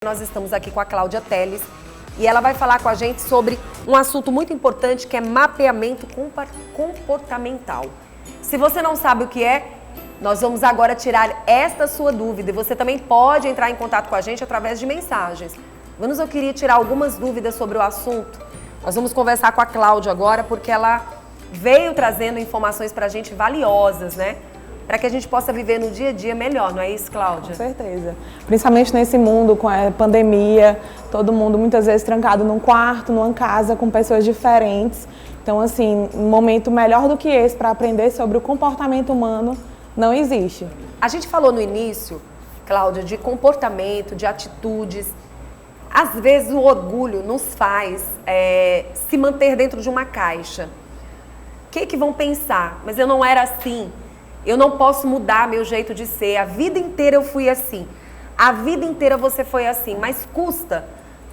Nós estamos aqui com a Cláudia Teles e ela vai falar com a gente sobre um assunto muito importante que é mapeamento comportamental. Se você não sabe o que é, nós vamos agora tirar esta sua dúvida e você também pode entrar em contato com a gente através de mensagens. Mas eu queria tirar algumas dúvidas sobre o assunto. Nós vamos conversar com a Cláudia agora porque ela veio trazendo informações para a gente valiosas, né? Para que a gente possa viver no dia a dia melhor, não é isso, Cláudia? Com certeza. Principalmente nesse mundo com a pandemia, todo mundo muitas vezes trancado num quarto, numa casa, com pessoas diferentes. Então, assim, um momento melhor do que esse para aprender sobre o comportamento humano não existe. A gente falou no início, Cláudia, de comportamento, de atitudes. Às vezes o orgulho nos faz se manter dentro de uma caixa. O que vão pensar? Mas eu não era assim. Eu não posso mudar meu jeito de ser. A vida inteira eu fui assim. A vida inteira você foi assim. Mas custa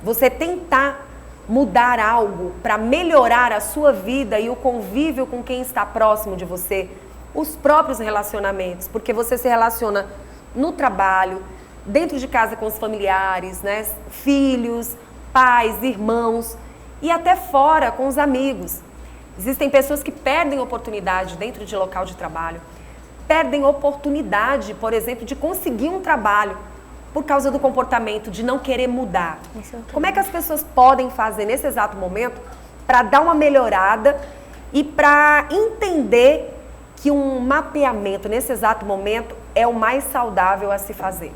você tentar mudar algo para melhorar a sua vida e o convívio com quem está próximo de você. Os próprios relacionamentos. Porque você se relaciona no trabalho, dentro de casa com os familiares, né? Filhos, pais, irmãos e até fora com os amigos. Existem pessoas que perdem oportunidade dentro de local de trabalho. Perdem oportunidade, por exemplo, de conseguir um trabalho por causa do comportamento, de não querer mudar. Como é que as pessoas podem fazer nesse exato momento para dar uma melhorada e para entender que um mapeamento nesse exato momento é o mais saudável a se fazer?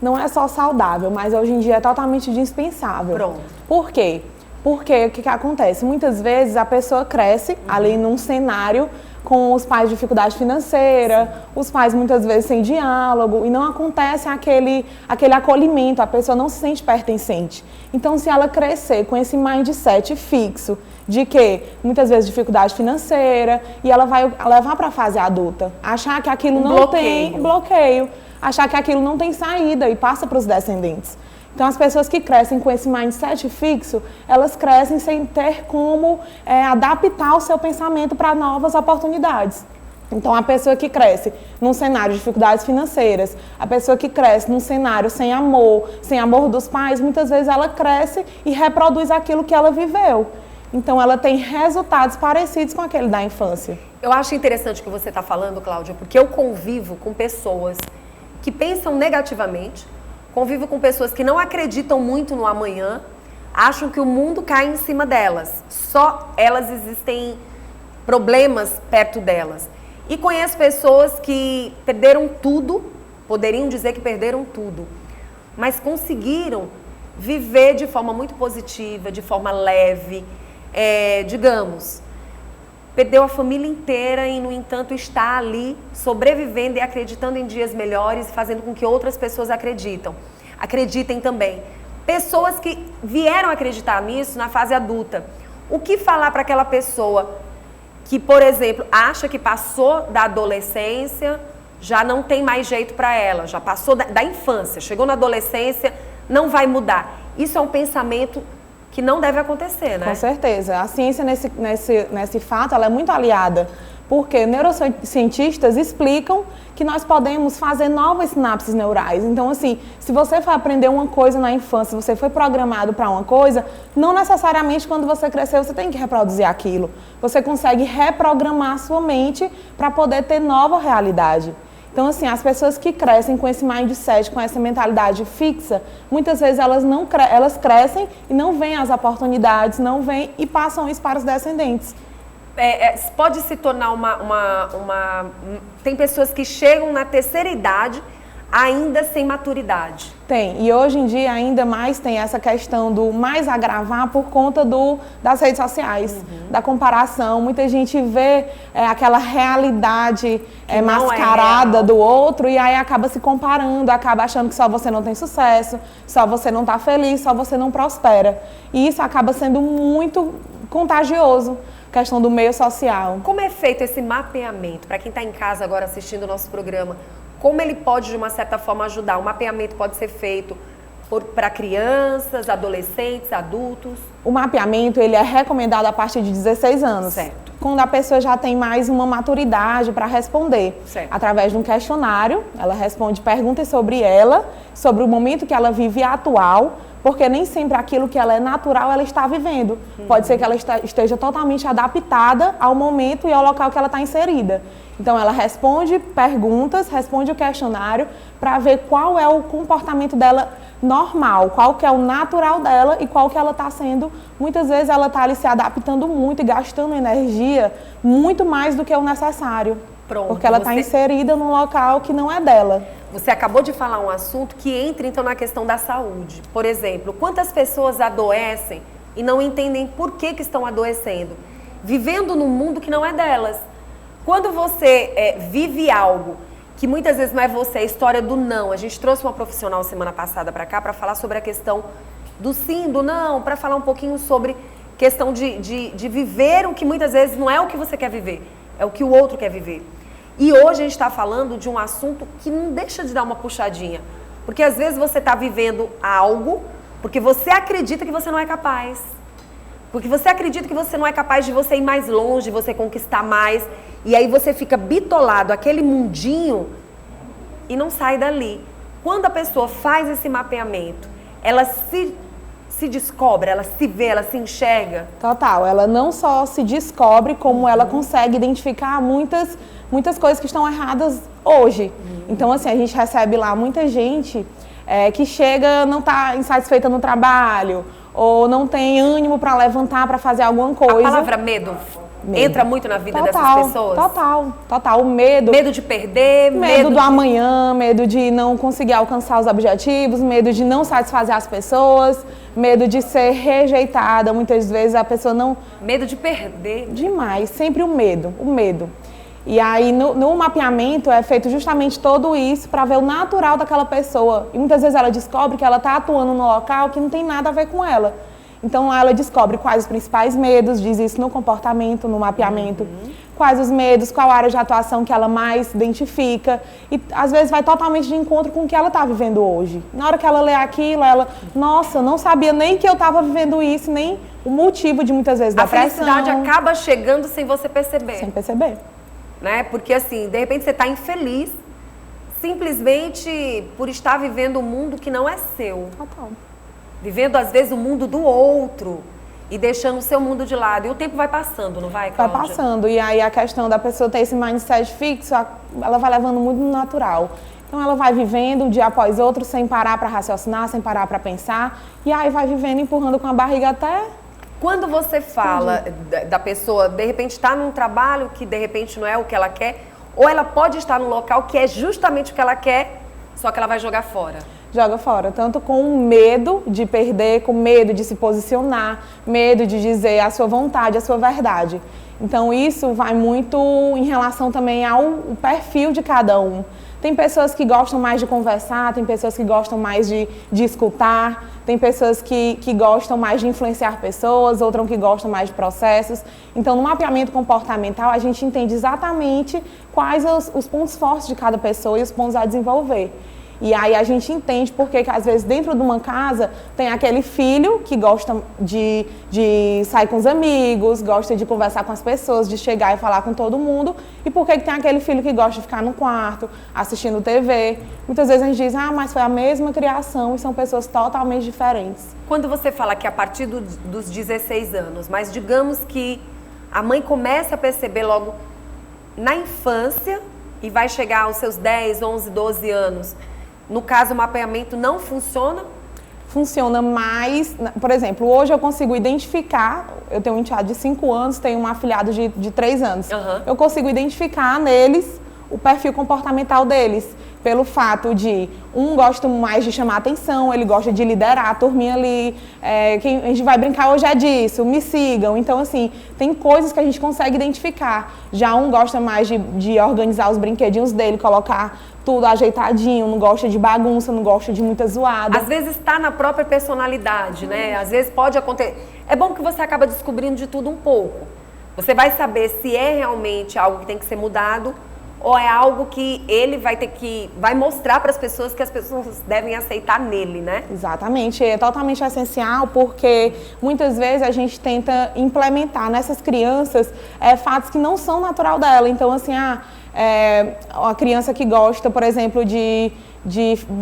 Não é só saudável, mas hoje em dia é totalmente dispensável. Pronto. Por quê? Porque o que acontece? Muitas vezes a pessoa cresce ali num cenário com os pais de dificuldade financeira, os pais muitas vezes sem diálogo e não acontece aquele acolhimento, a pessoa não se sente pertencente. Então, se ela crescer com esse mindset fixo de que muitas vezes dificuldade financeira e ela vai levar para a fase adulta, achar que aquilo não tem bloqueio, achar que aquilo não tem saída e passa para os descendentes. Então, as pessoas que crescem com esse mindset fixo, elas crescem sem ter como adaptar o seu pensamento para novas oportunidades. Então, a pessoa que cresce num cenário de dificuldades financeiras, a pessoa que cresce num cenário sem amor dos pais, muitas vezes ela cresce e reproduz aquilo que ela viveu. Então, ela tem resultados parecidos com aquele da infância. Eu acho interessante o que você está falando, Cláudia, porque eu convivo com pessoas que pensam negativamente, convivo com pessoas que não acreditam muito no amanhã, acham que o mundo cai em cima delas. Só elas existem problemas perto delas. E conheço pessoas que perderam tudo, poderiam dizer que perderam tudo, mas conseguiram viver de forma muito positiva, de forma leve, digamos. Perdeu a família inteira e, no entanto, está ali sobrevivendo e acreditando em dias melhores, fazendo com que outras pessoas acreditem também. Pessoas que vieram acreditar nisso na fase adulta. O que falar para aquela pessoa que, por exemplo, acha que passou da adolescência, já não tem mais jeito para ela, já passou da infância, chegou na adolescência, não vai mudar. Isso é um pensamento que não deve acontecer, né? Com certeza. A ciência nesse fato ela é muito aliada, porque neurocientistas explicam que nós podemos fazer novas sinapses neurais. Então, assim, se você foi aprender uma coisa na infância, você foi programado para uma coisa, não necessariamente quando você crescer você tem que reproduzir aquilo. Você consegue reprogramar a sua mente para poder ter nova realidade. Então, assim, as pessoas que crescem com esse mindset, com essa mentalidade fixa, muitas vezes elas crescem e não veem as oportunidades, não veem e passam isso para os descendentes. Pode se tornar Tem pessoas que chegam na terceira idade ainda sem maturidade. Tem, e hoje em dia ainda mais tem essa questão do mais agravar por conta das redes sociais, da comparação. Muita gente vê aquela realidade mascarada do outro e aí acaba se comparando, acaba achando que só você não tem sucesso, só você não está feliz, só você não prospera. E isso acaba sendo muito contagioso. Questão do meio social. Como é feito esse mapeamento? Para quem está em casa agora assistindo o nosso programa, como ele pode, de uma certa forma, ajudar? O mapeamento pode ser feito para crianças, adolescentes, adultos? O mapeamento ele é recomendado a partir de 16 anos. Certo. quando a pessoa já tem mais uma maturidade para responder. Certo. Através de um questionário, ela responde perguntas sobre ela, sobre o momento que ela vive atual, porque nem sempre aquilo que ela é natural ela está vivendo. Pode ser que ela esteja totalmente adaptada ao momento e ao local que ela está inserida. Então ela responde perguntas, responde o questionário para ver qual é o comportamento dela normal, qual que é o natural dela e qual que ela está sendo. Muitas vezes ela está ali se adaptando muito e gastando energia muito mais do que o necessário. Pronto, porque ela está inserida num local que não é dela. Você acabou de falar um assunto que entra então na questão da saúde. Por exemplo, quantas pessoas adoecem e não entendem por que estão adoecendo, vivendo num mundo que não é delas. Quando você vive algo que muitas vezes não é você, a história do não. A gente trouxe uma profissional semana passada para cá para falar sobre a questão do sim, do não, para falar um pouquinho sobre questão de viver o que muitas vezes não é o que você quer viver, é o que o outro quer viver. E hoje a gente está falando de um assunto que não deixa de dar uma puxadinha. Porque às vezes você está vivendo algo porque você acredita que você não é capaz. Porque você acredita que você não é capaz de você ir mais longe, de você conquistar mais. E aí você fica bitolado aquele mundinho e não sai dali. Quando a pessoa faz esse mapeamento, ela se descobre, ela se vê, ela se enxerga. Total, ela não só se descobre, como ela consegue identificar muitas coisas que estão erradas hoje. Então, assim, a gente recebe lá muita gente que chega, não está insatisfeita no trabalho, ou não tem ânimo para levantar, para fazer alguma coisa. A palavra medo entra muito na vida dessas pessoas? Total. O medo. Medo de perder, medo do amanhã, medo de não conseguir alcançar os objetivos, medo de não satisfazer as pessoas, medo de ser rejeitada. Muitas vezes a pessoa não... Medo de perder. Demais, sempre o medo. E aí, no mapeamento, é feito justamente tudo isso para ver o natural daquela pessoa. E muitas vezes ela descobre que ela está atuando num local que não tem nada a ver com ela. Então, ela descobre quais os principais medos, diz isso no comportamento, no mapeamento. Quais os medos, qual a área de atuação que ela mais identifica. E, às vezes, vai totalmente de encontro com o que ela está vivendo hoje. Na hora que ela lê aquilo, ela... Nossa, não sabia nem que eu estava vivendo isso, nem o motivo de, muitas vezes, da pressão. A felicidade acaba chegando sem você perceber. Sem perceber. Né? Porque assim, de repente você está infeliz simplesmente por estar vivendo um mundo que não é seu. Total. Vivendo às vezes o mundo do outro e deixando o seu mundo de lado. E o tempo vai passando, não vai, Cláudia? Vai passando. E aí a questão da pessoa ter esse mindset fixo, ela vai levando muito no natural. Então ela vai vivendo um dia após outro sem parar para raciocinar, sem parar para pensar. E aí vai vivendo, empurrando com a barriga até... Quando você fala da pessoa, de repente está num trabalho que de repente não é o que ela quer, ou ela pode estar num local que é justamente o que ela quer, só que ela vai jogar fora. Joga fora, tanto com medo de perder, com medo de se posicionar, medo de dizer a sua vontade, a sua verdade. Então isso vai muito em relação também ao perfil de cada um. Tem pessoas que gostam mais de conversar, tem pessoas que gostam mais de escutar, tem pessoas que gostam mais de influenciar pessoas, outras que gostam mais de processos. Então, no mapeamento comportamental, a gente entende exatamente quais os pontos fortes de cada pessoa e os pontos a desenvolver. E aí a gente entende porque que às vezes dentro de uma casa tem aquele filho que gosta de sair com os amigos, gosta de conversar com as pessoas, de chegar e falar com todo mundo. E por que tem aquele filho que gosta de ficar no quarto, assistindo TV? Muitas vezes a gente diz, mas foi a mesma criação e são pessoas totalmente diferentes. Quando você fala que a partir dos 16 anos, mas digamos que a mãe comece a perceber logo na infância e vai chegar aos seus 10, 11, 12 anos... No caso, o mapeamento não funciona? Funciona mais... Por exemplo, hoje eu consigo identificar... Eu tenho um enteado de 5 anos, tenho um afilhado de 3 anos. Eu consigo identificar neles o perfil comportamental deles. Pelo fato de um gosta mais de chamar atenção, ele gosta de liderar a turminha ali. A gente vai brincar hoje é disso, me sigam. Então, assim, tem coisas que a gente consegue identificar. Já um gosta mais de organizar os brinquedinhos dele, colocar... tudo ajeitadinho, não gosta de bagunça, não gosta de muita zoada. Às vezes está na própria personalidade, né? Às vezes pode acontecer. É bom que você acaba descobrindo de tudo um pouco. Você vai saber se é realmente algo que tem que ser mudado ou é algo que ele vai mostrar para as pessoas que as pessoas devem aceitar nele, né? Exatamente, é totalmente essencial porque muitas vezes a gente tenta implementar nessas crianças fatos que não são natural dela. Então, assim, a criança que gosta, por exemplo, de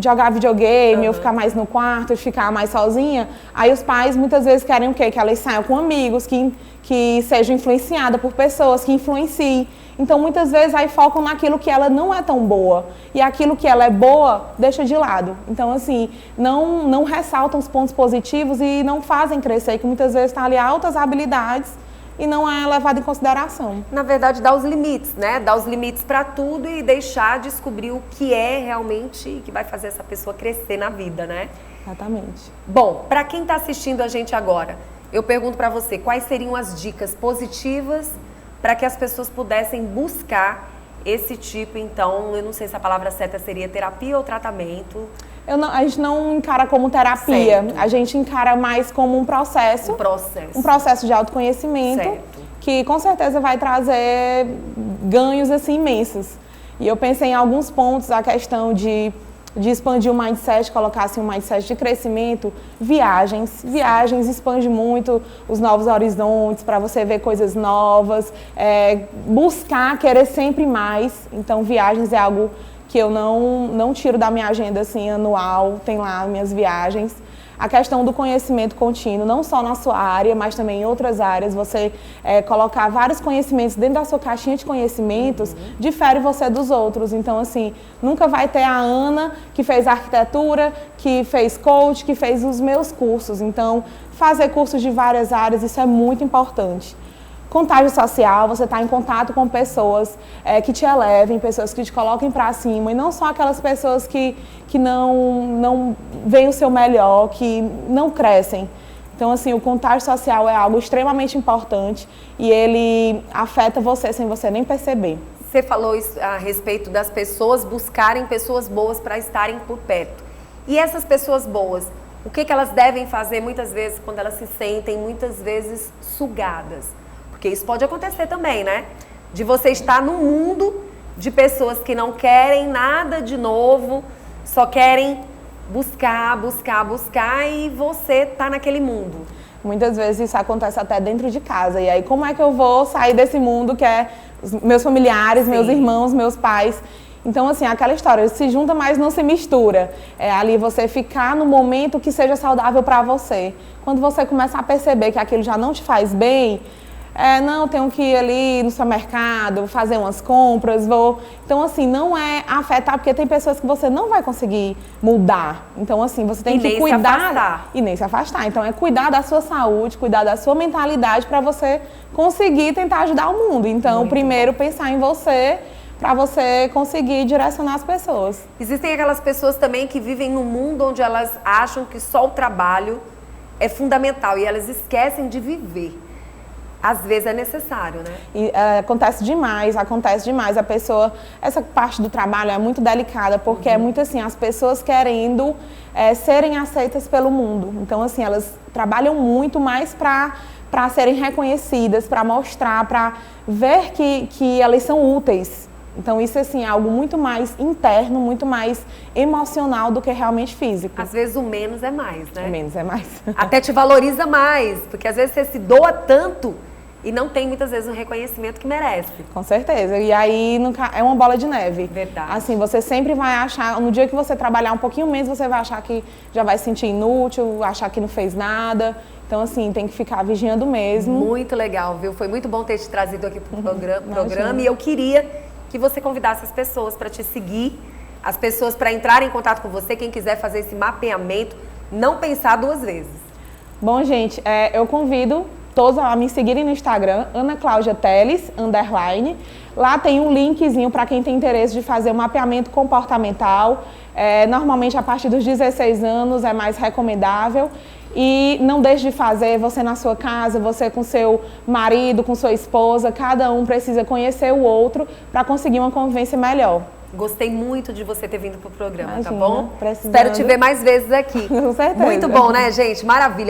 jogar videogame ou ficar mais no quarto, de ficar mais sozinha, aí os pais muitas vezes querem o quê? Que ela saia com amigos, que seja influenciada por pessoas, que influenciem. Então, muitas vezes, aí focam naquilo que ela não é tão boa. E aquilo que ela é boa, deixa de lado. Então, assim, não ressaltam os pontos positivos e não fazem crescer, que muitas vezes está ali altas habilidades e não é levado em consideração. Na verdade, dar os limites, né? Dar os limites para tudo e deixar descobrir o que é realmente que vai fazer essa pessoa crescer na vida, né? Exatamente. Bom, para quem está assistindo a gente agora, eu pergunto para você, quais seriam as dicas positivas para que as pessoas pudessem buscar esse tipo, então, eu não sei se a palavra certa seria terapia ou tratamento. A gente não encara como terapia, certo. A gente encara mais como um processo. Um processo de autoconhecimento, certo. Que com certeza vai trazer ganhos assim imensos. E eu pensei em alguns pontos, a questão de expandir o mindset, colocar assim, um mindset de crescimento, viagens expande muito os novos horizontes, para você ver coisas novas, buscar, querer sempre mais. Então, viagens é algo que eu não tiro da minha agenda assim, anual, tem lá minhas viagens. A questão do conhecimento contínuo, não só na sua área, mas também em outras áreas, você colocar vários conhecimentos dentro da sua caixinha de conhecimentos, difere você dos outros. Então, assim, nunca vai ter a Ana que fez arquitetura, que fez coach, que fez os meus cursos. Então, fazer cursos de várias áreas, isso é muito importante. Contágio social, você está em contato com pessoas que te elevem, pessoas que te coloquem para cima, e não só aquelas pessoas que não veem o seu melhor, que não crescem. Então, assim, o contágio social é algo extremamente importante e ele afeta você sem você nem perceber. Você falou isso a respeito das pessoas buscarem pessoas boas para estarem por perto. E essas pessoas boas, o que elas devem fazer muitas vezes quando elas se sentem muitas vezes sugadas? Porque isso pode acontecer também, né? De você estar num mundo de pessoas que não querem nada de novo, só querem buscar e você tá naquele mundo. Muitas vezes isso acontece até dentro de casa. E aí, como é que eu vou sair desse mundo que é os meus familiares, sim, meus irmãos, meus pais? Então, assim, aquela história, se junta, mas não se mistura. É ali você ficar no momento que seja saudável para você. Quando você começar a perceber que aquilo já não te faz bem, não, tenho que ir ali no supermercado, fazer umas compras, vou... Então, assim, não é afetar, porque tem pessoas que você não vai conseguir mudar. Então, assim, você tem que cuidar... E nem se afastar. Então, é cuidar da sua saúde, cuidar da sua mentalidade para você conseguir tentar ajudar o mundo. Então, muito primeiro, bom, pensar em você, para você conseguir direcionar as pessoas. Existem aquelas pessoas também que vivem num mundo onde elas acham que só o trabalho é fundamental e elas esquecem de viver. Às vezes é necessário, né? E acontece demais. A pessoa... Essa parte do trabalho é muito delicada, porque é muito assim, as pessoas querendo serem aceitas pelo mundo. Então, assim, elas trabalham muito mais para serem reconhecidas, para mostrar, para ver que elas são úteis. Então, isso assim, é algo muito mais interno, muito mais emocional do que realmente físico. Às vezes o menos é mais, né? O menos é mais. Até te valoriza mais, porque às vezes você se doa tanto e não tem muitas vezes o reconhecimento que merece. Com certeza. E aí é uma bola de neve. Verdade. Assim, você sempre vai achar, no dia que você trabalhar um pouquinho menos, você vai achar que já vai se sentir inútil, achar que não fez nada. Então, assim, tem que ficar vigiando mesmo. Muito legal, viu? Foi muito bom ter te trazido aqui para o programa e eu queria que você convidasse as pessoas para te seguir, as pessoas para entrarem em contato com você, quem quiser fazer esse mapeamento, não pensar duas vezes. Bom, gente, eu convido todos a me seguirem no Instagram, Ana Cláudia Teles, _. Lá tem um linkzinho para quem tem interesse de fazer um mapeamento comportamental. Normalmente, a partir dos 16 anos é mais recomendável. E não deixe de fazer, você na sua casa, você com seu marido, com sua esposa, cada um precisa conhecer o outro para conseguir uma convivência melhor. Gostei muito de você ter vindo pro programa, imagina, tá bom? Precisando. Espero te ver mais vezes aqui. Com certeza. Muito bom, né, gente? Maravilha.